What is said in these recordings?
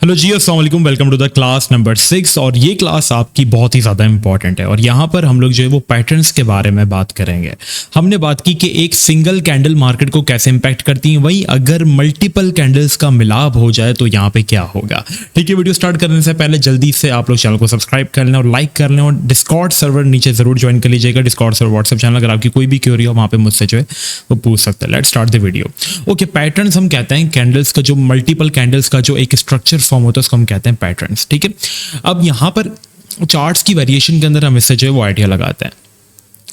Hello ji, अस्सलाम वालेकुम। Welcome to the class number 6। और ये क्लास आपकी बहुत ही ज़्यादा इंपॉर्टेंट है और यहाँ पर हम लोग जो है वो पैटर्न्स के बारे में बात करेंगे। हमने बात की कि एक सिंगल कैंडल मार्केट को कैसे इंपैक्ट करती है, वहीं अगर मल्टीपल कैंडल्स का मिलाप हो जाए तो यहाँ पे क्या होगा। ठीक है, वीडियो स्टार्ट करने से पहले जल्दी से आप लोग चैनल को सब्सक्राइब कर लें और लाइक कर लें और डिस्कॉर्ड सर्वर नीचे जरूर ज्वाइन कर लीजिएगा। डिस्कॉर्ड सर्वर व्हाट्सएप चैनल, अगर आपकी कोई भी क्वेरी हो वहाँ पे मुझसे जो है वो पूछ सकते हैं। Let's start the video. Okay, patterns हम कहते हैं कैंडल्स का, जो मल्टीपल कैंडल्स का जो एक स्ट्रक्चर फॉर्म होता है उसको हम कहते हैं पैटर्न्स। ठीक है, अब यहां पर चार्ट्स की वेरिएशन के अंदर हम इससे जो है वो आइडिया लगाते हैं।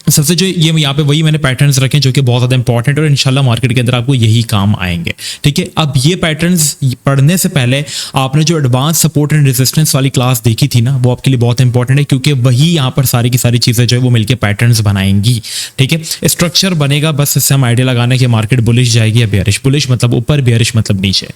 सबसे जो ये यहाँ पे वही मैंने पैटर्न्स रखे जो कि बहुत ज़्यादा इंपॉर्टेंट है और इंशाल्लाह मार्केट के अंदर आपको यही काम आएंगे। ठीक है, अब ये पैटर्न्स पढ़ने से पहले आपने जो एडवांस सपोर्ट एंड रेजिस्टेंस वाली क्लास देखी थी ना, वो आपके लिए बहुत इंपॉर्टेंट है क्योंकि वही यहाँ पर सारी की सारी चीज़ें जो है वो मिलकर पैटर्न्स बनाएंगी। ठीक है, स्ट्रक्चर बनेगा, बस इससे हम आइडिया लगाना कि मार्केट बुलिश जाएगी या बेयरिश। बुलिश मतलब ऊपर, बेयरिश मतलब नीचे।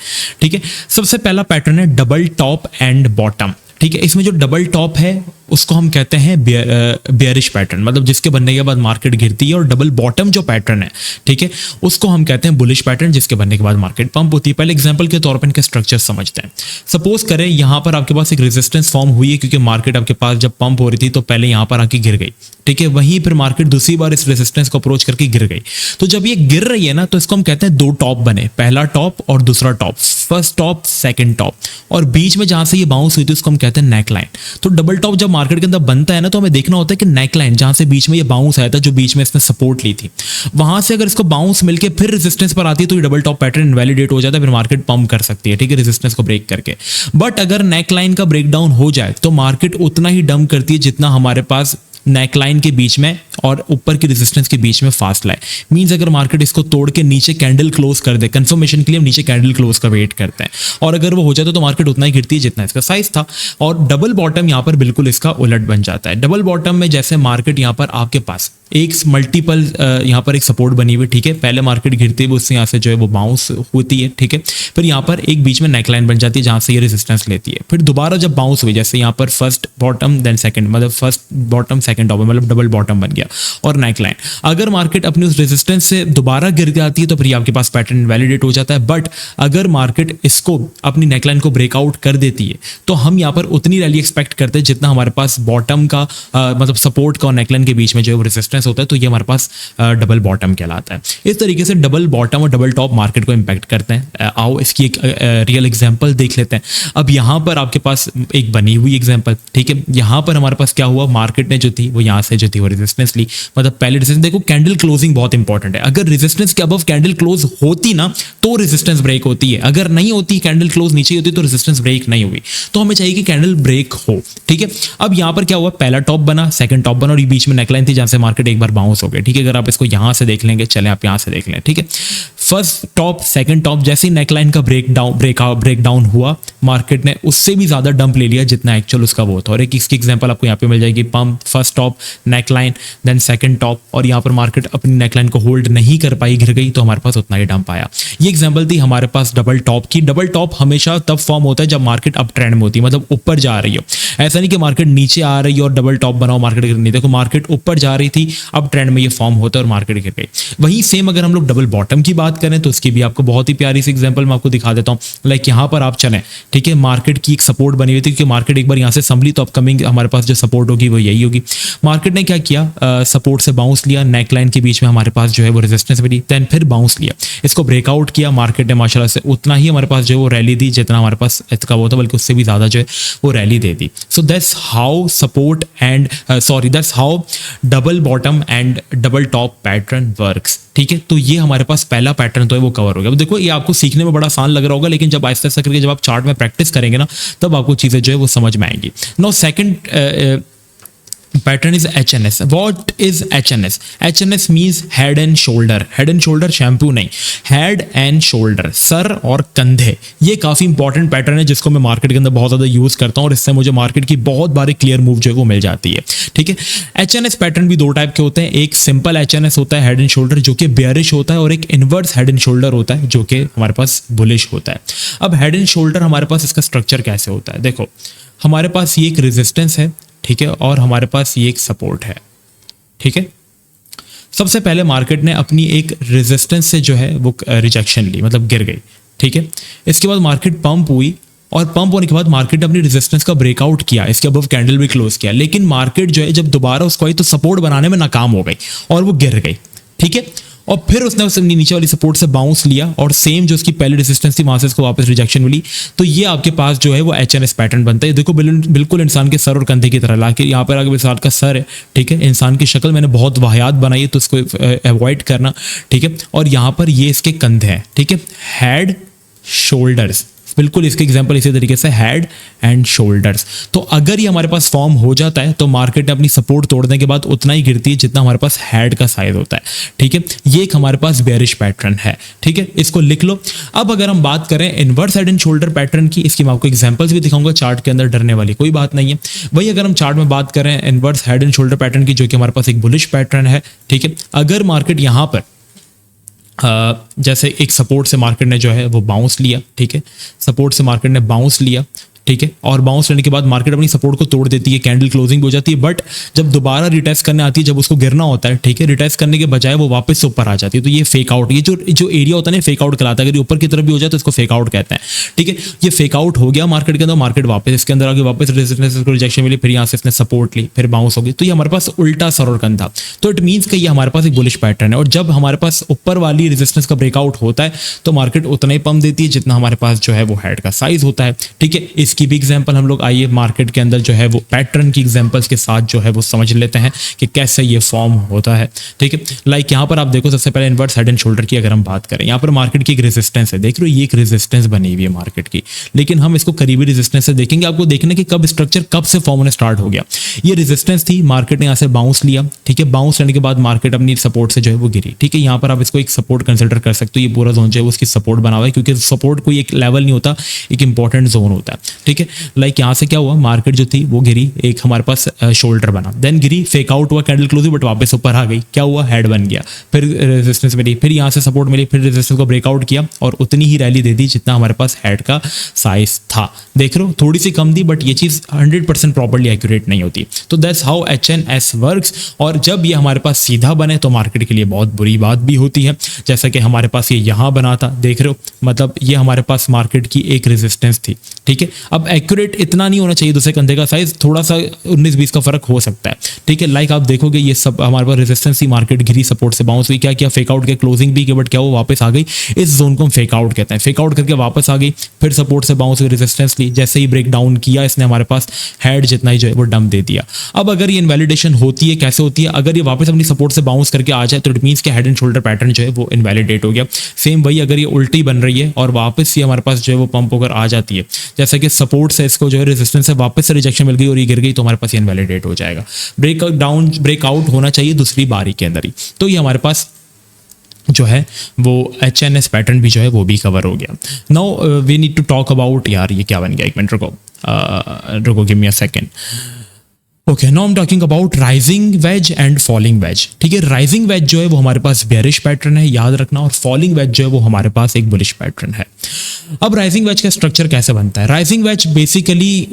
ठीक है, सबसे पहला पैटर्न है डबल टॉप एंड बॉटम। ठीक है, इसमें जो डबल टॉप है उसको हम कहते हैं बेयरिश पैटर्न, मतलब जिसके बनने के बाद मार्केट गिरती है। और डबल बॉटम जो पैटर्न है, ठीक है, उसको हम कहते हैं बुलिश पैटर्न, जिसके बनने के बाद मार्केट पंप होती है। पहले एग्जांपल के तौर पर इनके स्ट्रक्चर समझते हैं। सपोज करें यहाँ पर आपके पास एक रेजिस्टेंस फॉर्म हुई है क्योंकि मार्केट आपके पास जब पंप हो रही थी तो पहले यहाँ पर आके गिर गई। ठीक है, वहीं फिर मार्केट दूसरी बार इस रेजिस्टेंस को अप्रोच करके गिर गई। तो जब ये गिर रही है ना, तो इसको हम कहते हैं दो टॉप बने, पहला टॉप और दूसरा top, first top second top, और बीच में जहां से ये बाउंस हुई थी उसको हम कहते हैं नेक लाइन। तो डबल टॉप जब मार्केट के अंदर बनता है ना, तो हमें देखना होता है कि नेक लाइन जहां से बीच में ये बाउंस आया था, जो बीच में इसने सपोर्ट ली थी, वहां से अगर इसको बाउंस मिलके फिर रेजिस्टेंस पर आती है तो ये डबल टॉप पैटर्न इनवैलिडेट हो जाता है, फिर मार्केट पंप कर सकती है। ठीक है, रेजिस्टेंस को ब्रेक करके। बट अगर नेक लाइन का ब्रेकडाउन हो जाए तो मार्केट उतना ही डंप करती है जितना हमारे पास नेकलाइन के बीच में और ऊपर की रेजिस्टेंस के बीच में फासला है। मींस अगर मार्केट इसको तोड़ के नीचे कैंडल क्लोज कर दे, कंफर्मेशन के लिए हम नीचे कैंडल क्लोज का वेट करते हैं, और अगर वो हो जाता तो मार्केट उतना ही गिरती है जितना इसका साइज था। और डबल बॉटम यहाँ पर बिल्कुल इसका उलट बन जाता है। डबल बॉटम में जैसे मार्केट यहाँ पर आपके पास एक मल्टीपल यहाँ पर एक सपोर्ट बनी हुई। ठीक है, पहले मार्केट गिरती है, उससे यहाँ से जो है वो बाउंस होती है। ठीक है, फिर यहाँ पर एक बीच में नेकलाइन बन जाती है जहाँ से ये रेजिस्टेंस लेती है। फिर दोबारा जब बाउंस हुई, जैसे यहाँ पर फर्स्ट बॉटम देन सेकंड, मतलब फर्स्ट बॉटम सेकंड टॉप, मतलब डबल बॉटम बन गया और नेकलाइन। अगर मार्केट अपनी उस रेजिस्टेंस से दोबारा गिर जाती है तो फिर आपके पास पैटर्न वैलिडेट हो जाता है। बट अगर मार्केट इसको अपनी नेकलाइन को ब्रेकआउट कर देती है तो हम यहाँ पर उतनी रैली एक्सपेक्ट करते हैं जितना हमारे पास बॉटम का मतलब सपोर्ट का और नेकलाइन के बीच में जो रेजिस्टेंस होता है, तो ये हमारे पास डबल बॉटम कहलाता है। इस तरीके से डबल बॉटम और डबल टॉप मार्केट को इंपैक्ट करते हैं। आओ इसकी एक रियल एग्जांपल देख लेते हैं। अब यहाँ पर आपके पास एक बनी हुई एग्जांपल। ठीक है, यहाँ पर हमारे पास क्या हुआ, मार्केट ने जो थी वो यहाँ से जो थी वो रेजिस्टेंस ली, मतलब पहले रेजिस्टेंस। देखो, कैंडल क्लोजिंग बहुत इंपॉर्टेंट है। अगर रेजिस्टेंस के अबव कैंडल क्लोज होती ना तो रेजिस्टेंस ब्रेक होती है, अगर नहीं होती, कैंडल क्लोज नीचे होती तो रेजिस्टेंस ब्रेक नहीं हुई। तो हमें चाहिए कि कैंडल ब्रेक हो। ठीक है, अब यहाँ पर क्या हुआ, पहला टॉप बना, सेकंड टॉप बना और ये बीच में नेकलाइन थी जहां से मार्केट एक बार बाउंस हो गया। ठीक है, अगर आप इसको यहां से देख लेंगे, चले आप यहां से देख लें। ठीक है, फर्स्ट टॉप सेकंड टॉप, जैसे ही नेकलाइन का ब्रेकडाउन हुआ, मार्केट ने उससे भी ज्यादा डंप ले लिया जितना एक्चुअल उसका वो था। और एक इसकी एग्जांपल आपको यहाँ पे मिल जाएगी, pump, first top, neckline, then second top, और यहाँ पर मार्केट अपनी नेकलाइन को होल्ड नहीं कर पाई, गिर गई, तो हमारे पास उतना ही डंप आया। ये एग्जांपल थी हमारे पास डबल टॉप की। डबल टॉप हमेशा तब फॉर्म होता है जब मार्केट अप ट्रेंड में होती है, मतलब ऊपर जा रही हो। ऐसा नहीं कि मार्केट नीचे आ रही है और डबल टॉप बनाओ मार्केट गिर नहीं। देखो, मार्केट ऊपर जा रही थी, अब ट्रेंड में ये फॉर्म होता है और मार्केट गिर गई। वहीं सेम अगर हम लोग डबल बॉटम की बात करें तो उसकी भी आपको बहुत ही प्यारी सी एग्जांपल मैं आपको दिखा देता हूं। लाइक यहाँ पर आप चलें, ठीक है, मार्केट की एक सपोर्ट बनी हुई थी क्योंकि मार्केट एक बार यहाँ से संभली तो अपकमिंग हमारे पास जो सपोर्ट होगी वो यही होगी। मार्केट ने क्या किया, सपोर्ट से बाउंस लिया, नेकलाइन के बीच में हमारे पास जो है वो रेजिस्टेंस बनी, देन फिर बाउंस लिया, इसको ब्रेकआउट किया। मार्केट ने माशाल्लाह से उतना ही हमारे पास जो है वो रैली दी जितना हमारे पास इसका वो था, बल्कि उससे भी ज्यादा जो है वो rally they the. So that's how support and that's how double bottom and double top pattern works. ठीक है, तो ये हमारे पास पहला पैटर्न तो है वो कवर हो गया। अब देखो, ये आपको सीखने में बड़ा आसान लग रहा होगा, लेकिन जब आहिस्ता आहिस्ता करके जब आप चार्ट में प्रैक्टिस करेंगे ना, तब आपको चीजें जो है वो समझ में आएंगी। Now second pattern is HNS। What is HNS? HNS means head and shoulder. Head and shoulder shampoo नहीं, हेड एंड शोल्डर, सर और कंधे। ये काफी इंपॉर्टेंट पैटर्न है जिसको मैं मार्केट के अंदर बहुत ज्यादा यूज करता हूं और इससे मुझे मार्केट की बहुत बारी क्लियर मूव जो है वो मिल जाती है। ठीक है, HNS पैटर्न भी दो टाइप के होते हैं। एक सिंपल HNS होता है हेड एंड शोल्डर जो कि बेयरिश होता है, और एक इनवर्स हेड एंड शोल्डर होता है जो कि हमारे पास बुलिश होता है। अब हेड एंड शोल्डर हमारे पास इसका स्ट्रक्चर कैसे होता है, देखो, हमारे पास ये एक रेजिस्टेंस है, ठीक है, और हमारे पास ये एक सपोर्ट है। ठीक है, सबसे पहले मार्केट ने अपनी एक रेजिस्टेंस से जो है वो रिजेक्शन ली, मतलब गिर गई। ठीक है, इसके बाद मार्केट पंप हुई और पंप होने के बाद मार्केट ने अपनी रेजिस्टेंस का ब्रेकआउट किया, इसके अबव कैंडल भी क्लोज किया, लेकिन मार्केट जो है जब दोबारा उसको आई तो सपोर्ट बनाने में नाकाम हो गई और वो गिर गई, ठीक है। और फिर उसने उस नीचे वाली सपोर्ट से बाउंस लिया और सेम जो उसकी पहले रेजिस्टेंस थी वहां से इसको वापस रिजेक्शन मिली, तो ये आपके पास जो है वो एचएनएस पैटर्न बनता है। देखो बिल्कुल इंसान के सर और कंधे की तरह, लाके यहाँ पर आगे इंसान का सर है, ठीक है। इंसान की शक्ल मैंने बहुत वाहियात बनाई है तो इसको अवॉइड करना, ठीक है। और यहाँ पर ये इसके कंधे हैं, ठीक है, हेड शोल्डर्स, बिल्कुल इसके एग्जांपल इसी तरीके से हेड एंड शोल्डर्स। तो अगर ये हमारे पास फॉर्म हो जाता है तो मार्केट अपनी सपोर्ट तोड़ने के बाद उतना ही गिरती है जितना हमारे पास हेड का साइज होता है, ठीक है। ये एक हमारे पास बेयरिश पैटर्न है, ठीक है, इसको लिख लो। अब अगर हम बात करें inverse head and shoulder pattern की, इसकी मैं आपको एग्जांपल्स भी दिखाऊंगा, चार्ट के अंदर डरने वाली कोई बात नहीं है। वही अगर हम चार्ट में बात करें inverse head and shoulder pattern की, जो कि हमारे पास एक बुलिश पैटर्न है, ठीक है। अगर मार्केट यहाँ पर जैसे एक सपोर्ट से मार्केट ने जो है वो बाउंस लिया, ठीक है, सपोर्ट से मार्केट ने बाउंस लिया, ठीक है, और बाउंस लेने के बाद मार्केट अपनी सपोर्ट को तोड़ देती है, कैंडल क्लोजिंग भी हो जाती है, बट जब दोबारा रिटेस्ट करने आती है, जब उसको गिरना होता है, ठीक है, रिटेस्ट करने के बजाय वो वापस से ऊपर आ जाती है, तो ये फेक आउट, ये जो एरिया होता है ना फेक आउट कहलाता है। अगर ये ऊपर की तरफ भी हो जाए तो इसको फेक आउट कहते हैं, ठीक है। ये फेक आउट हो गया मार्केट के अंदर, मार्केट वापस इसके अंदर आगे वापस रेजिस्टेंस को रिजेक्शन मिली, फिर यहाँ से इसने सपोर्ट ली, फिर बाउंस हो गई, तो ये हमारे पास उल्टा सर और कंधा, तो इट मीन्स कि ये हमारे पास एक बुलिश पैटर्न है। और जब हमारे पास ऊपर वाली रेजिस्टेंस का ब्रेकआउट होता है तो मार्केट उतना ही पंप देती है जितना हमारे पास जो है वो हेड का साइज होता है, ठीक है। इसकी भी एग्जांपल हम लोग आइए मार्केट के अंदर जो है वो पैटर्न की एग्जांपल्स के साथ जो है वो समझ लेते हैं कि कैसे ये फॉर्म होता है, ठीक है। लाइक यहाँ पर आप देखो, सबसे पहले इनवर्स हेड एंड शोल्डर की अगर हम बात करें, यहाँ पर मार्केट की एक रेजिस्टेंस है, देख रहे हो ये एक रेजिस्टेंस बनी हुई है मार्केट की, लेकिन हम इसको करीबी रेजिस्टेंस से देखेंगे, आपको देखना कि कब स्ट्रक्चर कब से फॉर्म होने स्टार्ट हो गया। ये रेजिस्टेंस थी, मार्केट ने यहाँ से बाउंस लिया, ठीक है, बाउंस लेने के बाद मार्केट अपनी सपोर्ट से जो है वो गिरी, ठीक है। यहाँ पर आप इसको एक सपोर्ट कंसिडर कर सकते हो, ये पूरा जोन जो है उसकी सपोर्ट बना हुआ है, क्योंकि सपोर्ट कोई एक लेवल नहीं होता, एक इंपॉर्टेंट जोन होता है, ठीक है। लाइक यहाँ से क्या हुआ, मार्केट जो थी वो गिरी, एक हमारे पास शोल्डर बना, देन गिरी, फेक आउट हुआ, कैंडल क्लोज हुई, बट वापस ऊपर आ गई, क्या हुआ, हेड बन गया, फिर रेजिस्टेंस मिली, फिर यहाँ से सपोर्ट मिली, फिर रेजिस्टेंस को ब्रेकआउट किया और उतनी ही रैली दे दी जितना हमारे पास हेड का साइज था। देख रहे हो थोड़ी सी कम थी, बट ये चीज 100% प्रॉपर्ली एक्यूरेट नहीं होती। तो दैट्स हाउ एचएनएस वर्क्स। और जब ये हमारे पास सीधा बने तो मार्केट के लिए बहुत बुरी बात भी होती है, जैसा कि हमारे पास ये यहाँ बना था, देख रहे हो, मतलब ये हमारे पास मार्केट की एक रेजिस्टेंस थी, ठीक है। अब एक्यूरेट इतना नहीं होना चाहिए, दूसरे कंधे का साइज थोड़ा सा 19-20 का फर्क हो सकता है, ठीक है। लाइक आप देखोगे ये सब हमारे पास रेजिस्टेंस ही, मार्केट गिरी, सपोर्ट से बाउंस हुई, क्या किया, फेक आउट के क्लोजिंग भी किया, बट क्या वो वापस आ गई, इस जोन को हम फेक आउट कहते हैं। फेक आउट करके वापस आ गई, फिर सपोर्ट से बाउंस हुई, रेजिस्टेंस ली, जैसे ही ब्रेक डाउन किया इसने हमारे पास हेड जितना ही जो है वो डंप दे दिया। अब अगर ये इनवैलिडेशन होती है, कैसे होती है, अगर ये वापस अपनी सपोर्ट से बाउंस करके आ जाए तो इट मींस कि हेड एंड शोल्डर पैटर्न जो है वो इनवैलिडेट हो गया। सेम वही अगर ये उल्टी बन रही है और वापस ये हमारे पास जो है वो पंप होकर आ जाती है, जैसा कि सपोर्ट से इसको जो है रेजिस्टेंस से वापस से रिजेक्शन मिल गई और ये गिर गई, तो हमारे पास ये इनवैलिडेट हो जाएगा। ब्रेकआउट होना चाहिए दूसरी बारी के अंदर ही, तो ये हमारे पास जो है वो एचएनएस पैटर्न भी जो है वो भी कवर हो गया। Now we need to talk about, यार ये क्या बन गया, एक मिनट रुको, give me a second. Okay, now I am talking about rising wedge and falling wedge, ठीक है। राइजिंग वेज जो है वो हमारे पास बेयरिश पैटर्न है, याद रखना, और फॉलिंग वेज जो है वो हमारे पास एक बुलिश पैटर्न है। अब राइजिंग वेज का स्ट्रक्चर कैसे बनता है? राइजिंग वेज बेसिकली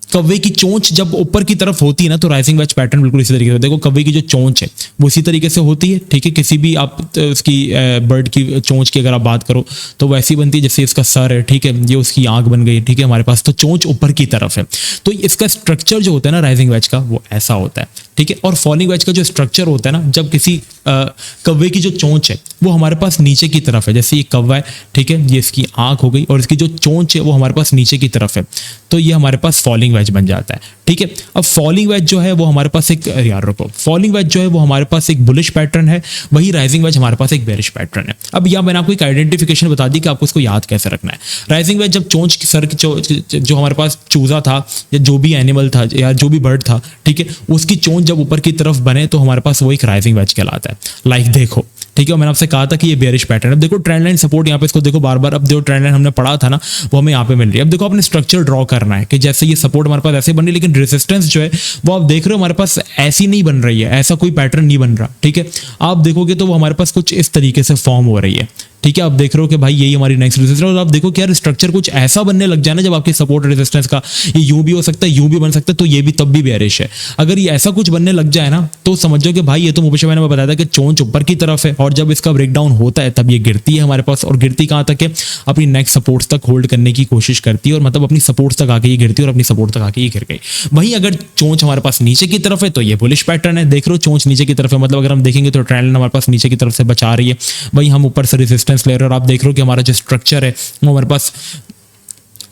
कव्वे की चोंच जब ऊपर की तरफ होती है ना, तो राइजिंग वेज पैटर्न बिल्कुल इसी तरीके से, देखो कव्वे की जो चोंच है वो इसी तरीके से होती है, ठीक है। किसी भी आप उसकी बर्ड की चोंच की अगर आप बात करो तो वैसी बनती है, जैसे इसका सर है, ठीक है, ये उसकी आंख बन गई, ठीक है, हमारे पास तो चोंच ऊपर की तरफ है। तो इसका स्ट्रक्चर जो होता है ना राइजिंग वेज का, वो ऐसा होता है, ठीक है। और फॉलिंग वेज का जो स्ट्रक्चर होता है ना, जब किसी कव्वे की जो चोंच है वो हमारे पास नीचे की तरफ है, जैसे ये कव्वा है, ठीक है, ये इसकी आंख हो गई और इसकी जो चोंच है वो हमारे पास नीचे की तरफ है, तो ये हमारे पास फॉलिंग वेज बन जाता है, ठीक है। अब फॉलिंग वेज जो है वो हमारे पास एक, यार रुको, फॉलिंग वेज जो है वो हमारे पास एक बुलिश पैटर्न है, वही राइजिंग वेज हमारे पास एक बेयरिश पैटर्न है। अब यहाँ मैंने आपको एक आइडेंटिफिकेशन बता दी कि आपको इसको याद कैसे रखना है। राइजिंग वेज जब चोंच की सर की जो हमारे पास चूजा था या जो भी एनिमल था या जो भी बर्ड था, ठीक है, उसकी चोंच जब ऊपर की तरफ बने तो हमारे पास वो एक राइजिंग वेज कहलाता है। लाइक देखो, ठीक है, मैंने आपसे कहा था कि ये बेयरिश पैटर्न है। अब देखो ट्रेंड लाइन सपोर्ट यहाँ पे, इसको देखो बार बार, अब जो ट्रेंड लाइन हमने पढ़ा था ना वो हमें यहाँ पे मिल रही है। अब देखो आपने स्ट्रक्चर ड्रॉ करना है कि जैसे ये सपोर्ट हमारे पास ऐसे बन रही है, लेकिन रेजिस्टेंस जो है वो आप देख रहे हो हमारे पास ऐसी नहीं बन रही है, ऐसा कोई पैटर्न नहीं बन रहा, ठीक है। आप देखोगे तो वो हमारे पास कुछ इस तरीके से फॉर्म हो रही है, ठीक है, आप देख रहे हो कि भाई यही हमारी नेक्स्ट रेजिस्टेंस, और आप देखो कि यार स्ट्रक्चर कुछ ऐसा बनने लग जाए ना जब आपकी सपोर्ट रेजिस्टेंस का, ये यूं भी हो सकता है, यूं भी बन सकता है, तो ये भी तब भी बेयरिश है। अगर ये ऐसा कुछ बनने लग जाए ना तो समझो कि भाई ये तो मुझे मैंने बताया था कि चोंच ऊपर की तरफ है, और जब इसका ब्रेकडाउन होता है तब ये गिरती है हमारे पास, और गिरती कहाँ तक है, अपनी नेक्स्ट सपोर्ट्स तक होल्ड करने की कोशिश करती है, और मतलब अपनी सपोर्ट्स तक आके ये गिरती है और अपनी सपोर्ट तक आके ये गिर गई। वहीं अगर चोंच हमारे पास नीचे की तरफ है तो ये बुलिश पैटर्न है। देख रहे हो चोंच नीचे की तरफ है, मतलब अगर हम देखेंगे तो ट्रेंड हमारे पास नीचे की तरफ से बचा रही है, वहीं हम ऊपर से रेजिस्टेंस ले रहे हैं, और आप देख रहे हो कि हमारा जो स्ट्रक्चर है वो हमारे पास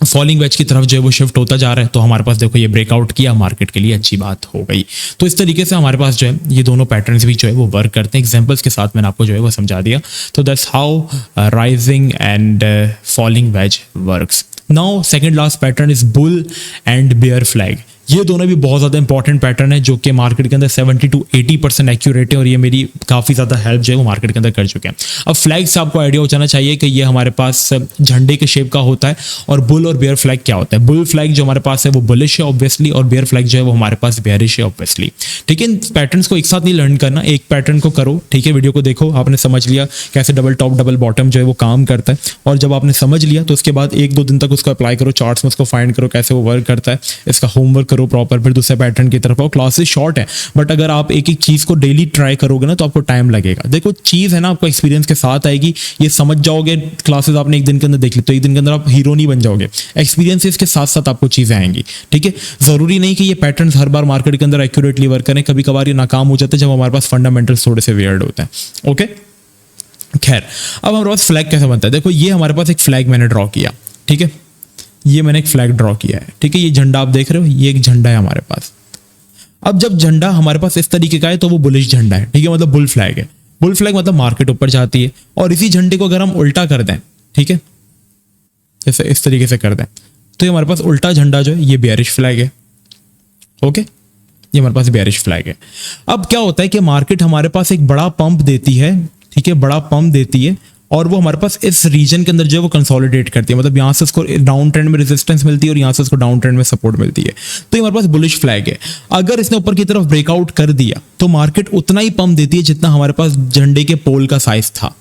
फॉलिंग वेज की तरफ जो है वो शिफ्ट होता जा रहा है। तो हमारे पास देखो ये ब्रेकआउट किया, मार्केट के लिए अच्छी बात हो गई। तो इस तरीके से हमारे पास जो है ये दोनों पैटर्न्स भी जो है वो वर्क करते हैं। एग्जांपल्स के साथ मैंने आपको जो है वो समझा दिया। तो that's how rising and falling wedge works. Now second last pattern is bull and bear flag. ये दोनों भी बहुत ज़्यादा इंपॉर्टेंट पैटर्न है जो कि मार्केट के अंदर 70 to 80% एक्यूरेट है, और ये मेरी काफ़ी ज़्यादा हेल्प जो है वो मार्केट के अंदर कर चुके हैं। अब फ्लैग से आपको आइडिया हो जाना चाहिए कि ये हमारे पास झंडे के शेप का होता है, और बुल और बेयर फ्लैग क्या होता है। बुल फ्लैग जो हमारे पास है वो बुलिश है ऑब्वियसली, और बेयर फ्लैग जो है वो हमारे पास बेयरिश है ऑब्वियसली। ठीक है, इन पैटर्न्स को एक साथ नहीं लर्न करना, एक पैटर्न को करो। ठीक है, वीडियो को देखो, आपने समझ लिया कैसे डबल टॉप डबल बॉटम जो है वो काम करता है, और जब आपने समझ लिया तो उसके बाद 1-2 दिन तक उसको अप्लाई करो, चार्ट्स में उसको फाइंड करो कैसे वो वर्क करता है, इसका होमवर्क करो प्रॉपर, फिर दूसरे पैटर्न की तरफ आओ। क्लासेस शॉर्ट है, बट अगर आप एक एक चीज को डेली ट्राई करोगे ना तो आपको टाइम लगेगा। देखो चीज है ना, आपको एक्सपीरियंस के साथ आएगी, ये समझ जाओगे। क्लासेस आपने एक दिन के अंदर देख ली तो एक दिन के अंदर आप हीरो नहीं बन जाओगे, एक्सपीरियंसेस के साथ साथ आपको चीजें आएंगी। ठीक है, जरूरी नहीं कि ये पैटर्न्स हर बार मार्केट के अंदर एक्यूरेटली वर्क करें, कभी कभार ये नाकाम हो जाते हैं जब हमारे पास फंडामेंटल्स थोड़े से वियर्ड होते हैं। ओके, खैर अब हमारे पास फ्लैग कैसे बनता है। देखो ये हमारे पास एक फ्लैग मैंने ड्रॉ किया। ठीक है, ये मैंने एक फ्लैग ड्रॉ किया है। ठीक है, ये झंडा आप देख रहे हो, ये एक झंडा है हमारे पास। अब जब झंडा हमारे पास इस तरीके का है तो वो बुलिश झंडा है। ठीक है, मतलब बुल फ्लैग है। बुल फ्लैग मतलब मार्केट ऊपर जाती है, और इसी झंडे को अगर हम उल्टा कर दें, ठीक है, जैसे इस तरीके से कर दें, तो ये हमारे पास उल्टा झंडा जो है ये बेयरिश फ्लैग है। ओके, ये हमारे पास बेयरिश फ्लैग है। अब क्या होता है कि मार्केट हमारे पास एक बड़ा पंप देती है। ठीक है, बड़ा पंप देती है, और वो हमारे पास इस रीजन के अंदर जो है वो कंसोलिडेट करती है, मतलब यहाँ से उसको डाउन ट्रेंड में रेजिस्टेंस मिलती है और यहाँ से उसको डाउन ट्रेंड में सपोर्ट मिलती है। तो ये हमारे पास बुलिश फ्लैग है। अगर इसने ऊपर की तरफ ब्रेकआउट कर दिया तो मार्केट उतना ही पंप देती है जितना हमारे पास झंडे के पोल का साइज था।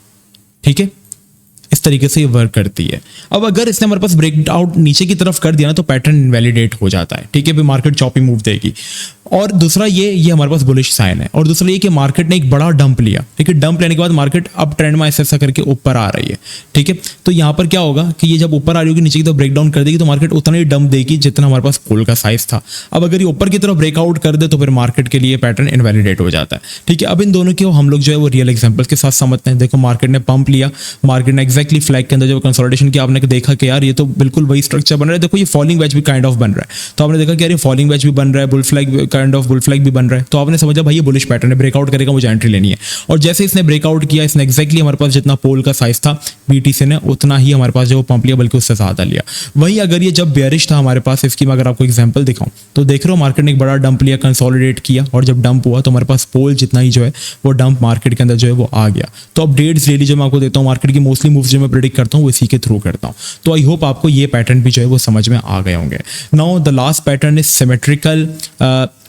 ठीक है, इस तरीके से ये वर्क करती है। अब अगर इसने हमारे पास ब्रेकआउट नीचे की तरफ कर दिया ना तो पैटर्न इनवैलिडेट हो जाता है। ठीक है, फिर मार्केट चॉपी मूव देगी। और दूसरा ये हमारे पास बुलिश साइन है। और दूसरा ये कि मार्केट ने एक बड़ा डंप लिया। ठीक है, डंप लेने के बाद मार्केट अब ट्रेंड में ऐसा करके ऊपर आ रही है। ठीक है, तो यहाँ पर क्या होगा कि ये जब ऊपर आ रही होगी नीचे की तरफ ब्रेकडाउन कर देगी तो मार्केट उतना ही डंप देगी जितना हमारे पास पोल का साइज था। अब अगर ये ऊपर की तरफ ब्रेकआउट कर दे तो फिर मार्केट के लिए पैटर्न इनवैलिडेट हो जाता है। ठीक है, अब इन दोनों की हम लोग जो है वो रियल एग्जाम्पल्स के साथ समझते हैं। देखो मार्केट ने पंप लिया, मार्केट ने एक्जैक्टली फ्लैग के अंदर जब कंसोलिडेशन किया, आपने देखा कि यार ये तो बिल्कुल वही स्ट्रक्चर बन रहा है। देखो ये फॉलिंग वेज भी काइंड ऑफ बन रहा है, तो आपने देखा कि यार ये फॉलिंग वेज भी बन रहा है, bull flag kind of bull flag भी बन रहा है। तो आपने समझा भाई ये बुलिश पैटर्न है, ब्रेकआउट करेगा, मुझे एंट्री लेनी है। और जैसे इसने ब्रेकआउट किया, इसने एक्जैक्टली हमारे पास जितना पोल का साइज था बीटीसी ने उतना ही हमारे पास जो पंप लिया, बल्कि उससे ज्यादा लिया। वहीं अगर ये जब बेयरिश था हमारे पास, इसकी मैं अगर आपको एग्जांपल दिखाऊं तो देख रहे हो मार्केट ने एक बड़ा डंप लिया, कंसोलिडेट किया, और जब डंप हुआ तो हमारे पास पोल जितना ही जो है वो डंप मार्केट के अंदर जो है वो आ गया। तो अपडेट्स डेली जो मैं आपको देता हूँ मार्केट की मोस्टली मूव्स जो मैं प्रेडिक्ट करता हूँ वो इसी के थ्रू करता हूँ। तो आई होप आपको ये पैटर्न भी जो है वो समझ में आ गए होंगे। Now the last pattern is symmetrical.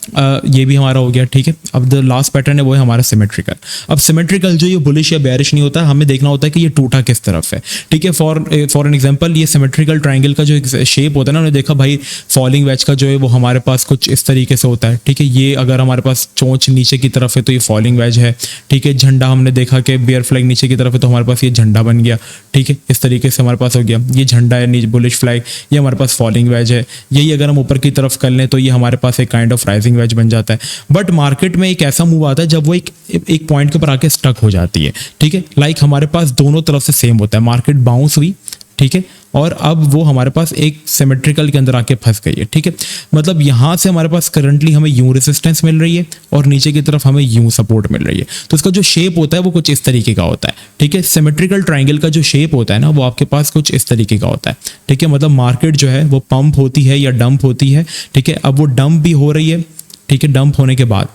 ये भी हमारा हो गया। ठीक है, अब द लास्ट पैटर्न है वो है हमारा सिमेट्रिकल। अब सिमेट्रिकल जो ये बुलिश या बेयरिश नहीं होता, हमें देखना होता है कि ये टूटा किस तरफ है। ठीक है, फॉर एन एग्जांपल ये सिमेट्रिकल ट्रायंगल का जो शेप होता है ना, उन्होंने देखा भाई फॉलिंग वेज का जो है वो हमारे पास कुछ इस तरीके से होता है। ठीक है, ये अगर हमारे पास चोंच नीचे की तरफ है तो ये फॉलिंग वेज है। ठीक है, झंडा हमने देखा कि बेयर फ्लैग नीचे की तरफ है तो हमारे पास ये झंडा बन गया। ठीक है, इस तरीके से हमारे पास हो गया, ये झंडा है नीचे बुलिश फ्लैग, ये हमारे पास फॉलिंग वेज है। यही अगर हम ऊपर की तरफ कर लें तो ये हमारे पास एक काइंड ऑफ राइजिंग वेज बन जाता है। बट मार्केट में एक ऐसा मूव आता है जब वो एक पॉइंट के ऊपर आके स्टक हो जाती है। ठीक है, लाइक हमारे पास दोनों तरफ से सेम होता है, मार्केट बाउंस हुई। ठीक है, और अब वो हमारे पास एक सिमेट्रिकल के अंदर आके फंस गई है। ठीक है, मतलब यहाँ से हमारे पास करंटली हमें यूं रेजिस्टेंस मिल रही है और नीचे की तरफ हमें यूं सपोर्ट मिल रही है। तो इसका जो शेप होता है वो कुछ इस तरीके का होता है। ठीक है, सिमेट्रिकल ट्रायंगल का जो शेप होता है ना वो आपके पास कुछ इस तरीके का होता है। ठीक है, मतलब मार्केट जो है वो पंप होती है या डंप होती है। ठीक है, अब वो डंप भी हो रही है। ठीक है, डंप होने के बाद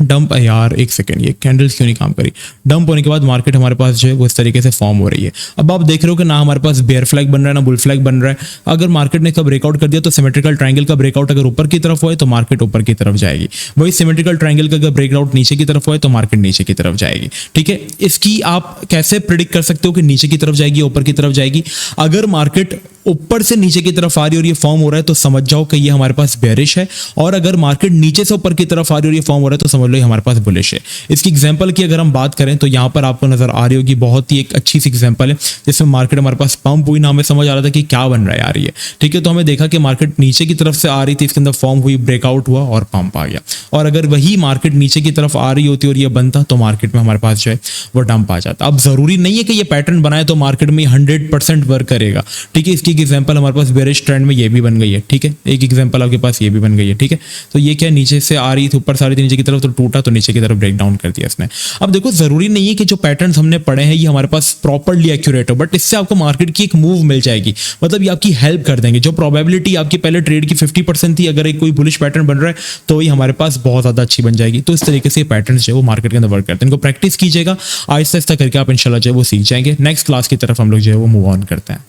डंप, यार एक सेकंड, ये कैंडल्स क्यों नहीं काम करी। डंप होने के बाद मार्केट हमारे पास जो है वो इस तरीके से फॉर्म हो रही है। अब आप देख रहे हो कि ना हमारे पास बेयर फ्लैग बन रहा है ना बुल फ्लैग बन रहा है। अगर मार्केट ने कब ब्रेकआउट कर दिया तो सिमेट्रिकल ट्रायंगल का ब्रेकआउट अगर ऊपर की तरफ हुआ तो मार्केट ऊपर की तरफ जाएगी, वही सिमेट्रिकल ट्रायंगल का अगर ब्रेकआउट नीचे की तरफ हुआ तो मार्केट नीचे की तरफ जाएगी। ठीक है, इसकी आप कैसे प्रिडिक्ट कर सकते हो कि नीचे की तरफ जाएगी ऊपर की तरफ जाएगी। अगर मार्केट ऊपर से नीचे की तरफ आ रही है और ये फॉर्म हो रहा है तो समझ जाओ कि ये हमारे पास बेरिश है, और अगर मार्केट नीचे से ऊपर की तरफ आ रही है और ये फॉर्म हो रहा है तो समझ लो ये हमारे पास बुलिश है। इसकी एग्जांपल की अगर हम बात करें तो यहाँ पर आपको नजर आ रही होगी, बहुत ही एक अच्छी सी एग्जांपल है जिसमें मार्केट हमारे पास पंप हुई ना, हमें समझ आ रहा था कि क्या बन रहा है यार ये। ठीक है, तो हमें देखा कि मार्केट नीचे की तरफ से आ रही थी, इसके अंदर फॉर्म हुई, ब्रेकआउट हुआ और पंप आ गया। और अगर वही मार्केट नीचे की तरफ आ रही होती और ये बनता तो मार्केट में हमारे पास जो है वो डंप आ जाता। अब जरूरी नहीं है कि ये पैटर्न बनाए तो मार्केट में 100% वर्क करेगा। ठीक है, इसकी एग्जांपल हमारे पास बेरिश ट्रेंड में ये भी बन गई है। ठीक है, एक एग्जांपल आपके पास ये भी बन गई है। ठीक है, तो ये क्या नीचे से आ रही थी, ऊपर से आ रही थी नीचे की तरफ, तो टूटा तो नीचे की तरफ ब्रेक डाउन कर दिया इसने। अब देखो, जरूरी नहीं है कि जो पैटर्न्स हमने पढ़े हैं ये हमारे पास प्रॉपर्ली एक्यूरेट हो, बट इससे आपको मार्केट की एक मूव मिल जाएगी, मतलब ये आपकी हेल्प कर देंगे। जो प्रोबेबिलिटी आपकी पहले ट्रेड की 50% थी, अगर एक कोई बुलिश पैटर्न बन रहा है तो ये हमारे पास बहुत ज्यादा अच्छी बन जाएगी। तो इस तरीके से पैटर्न्स जो है वो मार्केट के अंदर वर्क करते हैं। इनको प्रैक्टिस कीजिएगा, आहिस्ता आहिस्ता करके आप इंशाल्लाह जो है वो सीख जाएंगे। नेक्स्ट क्लास की तरफ हम लोग जो है वो मूव ऑन करते हैं।